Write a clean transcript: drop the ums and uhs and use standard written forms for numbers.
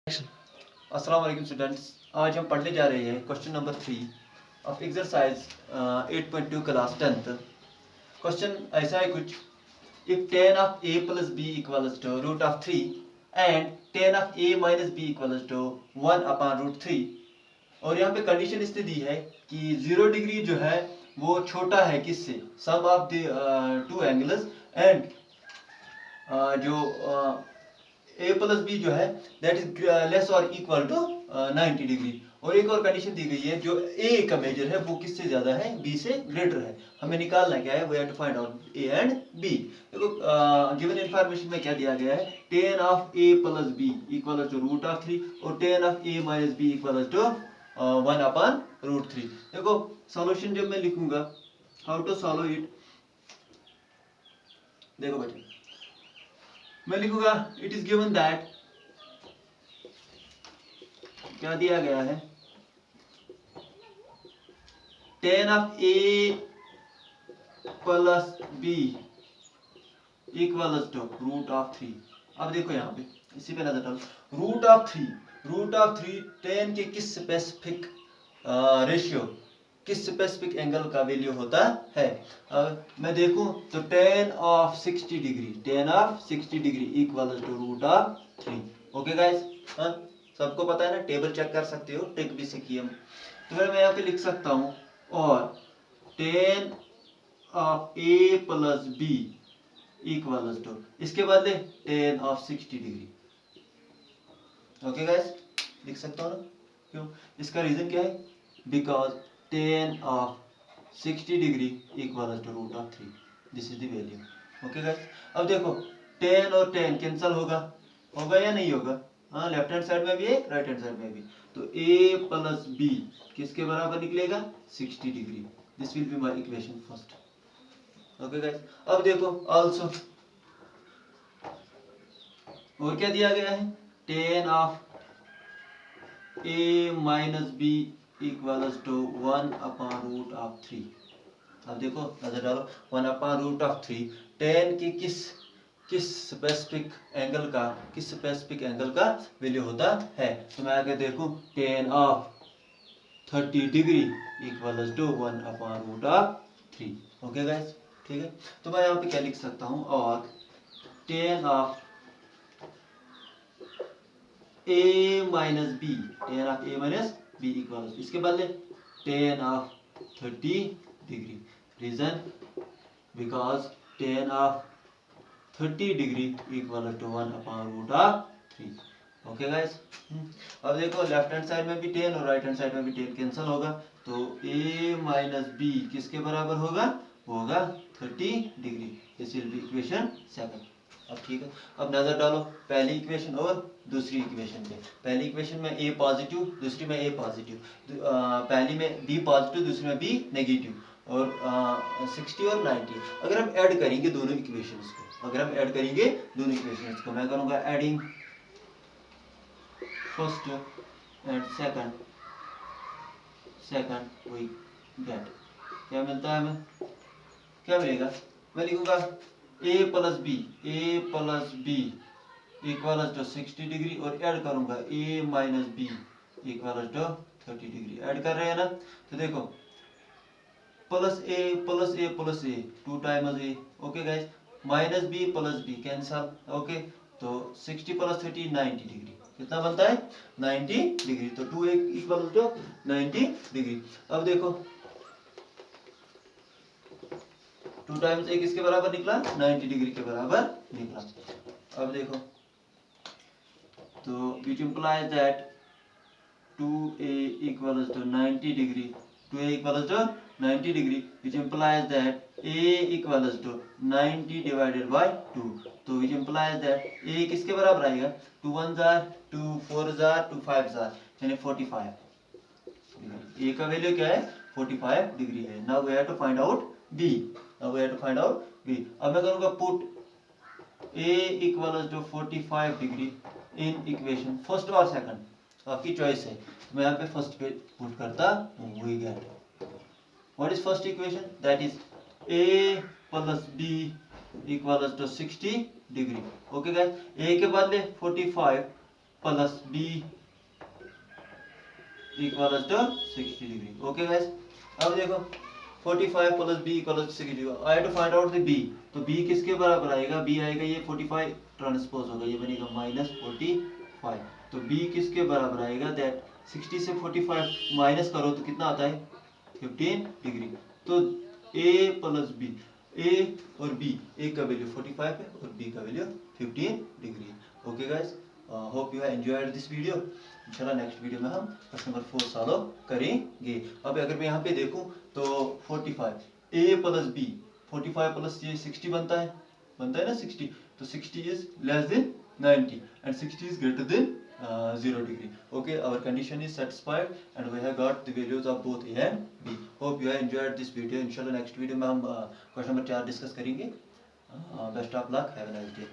अस्सलाम वालेकुम स्टूडेंट्स, आज हम पढ़ने जा रहे हैं question number 3 of exercise 8.2 class 10th। Question ऐसा है कुछ, if tan of a plus b equals to root of 3 and tan of a minus b equals to 1 upon root 3। और यहाँ पे कंडीशन इसने दी है कि 0 डिग्री जो है वो छोटा है किससे, sum of the two angles, and जो a प्लस बी जो है that is less or equal to 90 degree. और एक और कंडीशन दी गई है, जो a का मेजर है वो किससे ज्यादा है, b से ग्रेटर है। हमें निकालना क्या है, we have to find out a and b। देखो गिवन इंफॉर्मेशन में क्या दिया गया है, tan of a plus b equal to root of 3 और tan of a minus b equal to 1 upon root 3। देखो सॉल्यूशन जब मैं लिखूंगा, हाउ टू सॉल्व इट, देखो बच्चे मैं लिखूंगा, इट इज गिवन दैट, क्या दिया गया है, tan of a plus b equals to root of 3। अब देखो यहाँ पे इसी पे नजर डालो, रूट ऑफ 3 tan के किस स्पेसिफिक रेशियो, किस स्पेसिफिक एंगल का वैल्यू होता है। मैं देखूं तो tan of 60 degree equal to root of 3। Okay guys, हाँ सबको पता है ना, टेबल चेक कर सकते हो, ट्रिक भी सीखी हम। तो फिर मैं यहाँ पे लिख सकता हूँ, और tan of a plus b equal to, इसके बदले tan of 60 degree. Okay guys, लिख सकता हूँ ना, क्यों, इसका रीजन क्या है, because tan of 60 degree equal to root of 3, this is the value. Okay guys, अब देखो tan और tan कैंसिल होगा या नहीं होगा, हाँ लेफ्ट हैंड साइड में भी है, राइट हैंड साइड में भी, तो a प्लस b किसके बराबर निकलेगा, 60 degree. This will be my equation first. Okay guys, अब देखो आल्सो, और क्या दिया गया है, tan of a minus b equals to 1 upon root of 3। अब देखो नजर डालो, 1 अपॉन रूट ऑफ 3 tan के किस स्पेसिफिक एंगल का वैल्यू होता है। तो मैं आगे देखूं, tan of 30 degree equals to 1 upon root of 3। Okay guys, ठीक है। तो मैं यहाँ पे क्या लिख सकता हूँ, और tan of a minus b, tan of a minus b equal, इसके बदले tan of 30 degree. Reason, because tan of 30 degree equal to 1 upon root of 3। Okay guys, अब देखो लेफ्ट हैंड साइड में भी tan और राइट हैंड साइड में भी tan cancel होगा, तो a माइनस b किसके बराबर होगा 30 degree. This will B equation 7। अब ठीक है, अब नजर डालो पहली इक्वेशन और दूसरी इक्वेशन पे। पहली इक्वेशन में a पॉजिटिव, दूसरी में a पॉजिटिव, पहली में b पॉजिटिव, दूसरी में b नेगेटिव, और 60 और 90। अगर हम ऐड करेंगे दोनों इक्वेशंस को, मैं करूंगा adding first and second we get, क्या मिलता है हमें, क्या मिलेगा, मैं लिखूंगा a plus B equal to 60 degree, और ऐड करूंगा a minus B equal to 30 degree. Add कर रहे हैं ना, तो देखो plus A 2 times a, okay guys, minus B plus B cancel, okay, तो 60 प्लस 30 90 डिग्री, कितना बनता है 90 डिग्री, तो 2a इक्वल टू 90 डिग्री। अब देखो 2 टाइम्स a किसके बराबर निकला, 90 डिग्री के बराबर निकला। अब देखो, तो which implies that 2a equals to 90 degree, 2a equals to 90 degree, which implies that a equals to 90 divided by 2, तो which implies that a किसके बराबर आएगा, 2 1s are 2 4s are 2 5s are, यानी 45। a का वैल्यू क्या है, 45 degree है। Now we have to find out b, अब मैं करूंगा put a equal to 45 degree in equation first और सेकंड, आपकी चॉइस है। मैं यहाँ पे फर्स्ट पे पुट करता हूँ, we get, what is first equation, that is a plus b equal to 60 degree. Okay guys, a के बदले 45 plus b equals to 60 degree. Okay guys, अब देखो 45 plus b equals to 60 degree. I have to find out the b. तो b किसके बराबर आएगा? b आएगा ये 45 ट्रांसपोज होगा, ये बनेगा -45. तो b किसके बराबर आएगा? दैट 60 से 45 माइनस करो तो कितना आता है? 15 डिग्री. तो a प्लस b, a और b, a का वैल्यू 45 है और b का value 15 degree. Okay guys, hope you have enjoyed this video. इंशाल्लाह नेक्स्ट वीडियो में हम क्वेश्चन नंबर 4 सॉल्व करेंगे. अब अगर मैं यहाँ पे देखूँ तो 45 a प्लस b, 45 प्लस ये 60 बनता है ना 60. तो 60 is less than 90 and 60 is greater than 0 degree. Okay, our condition is satisfied and we have got the values of both a and b. Hope you have enjoyed this video. इंशाल्लाह next video में हम question number 4 discuss करेंगे. Best of luck, have a nice day.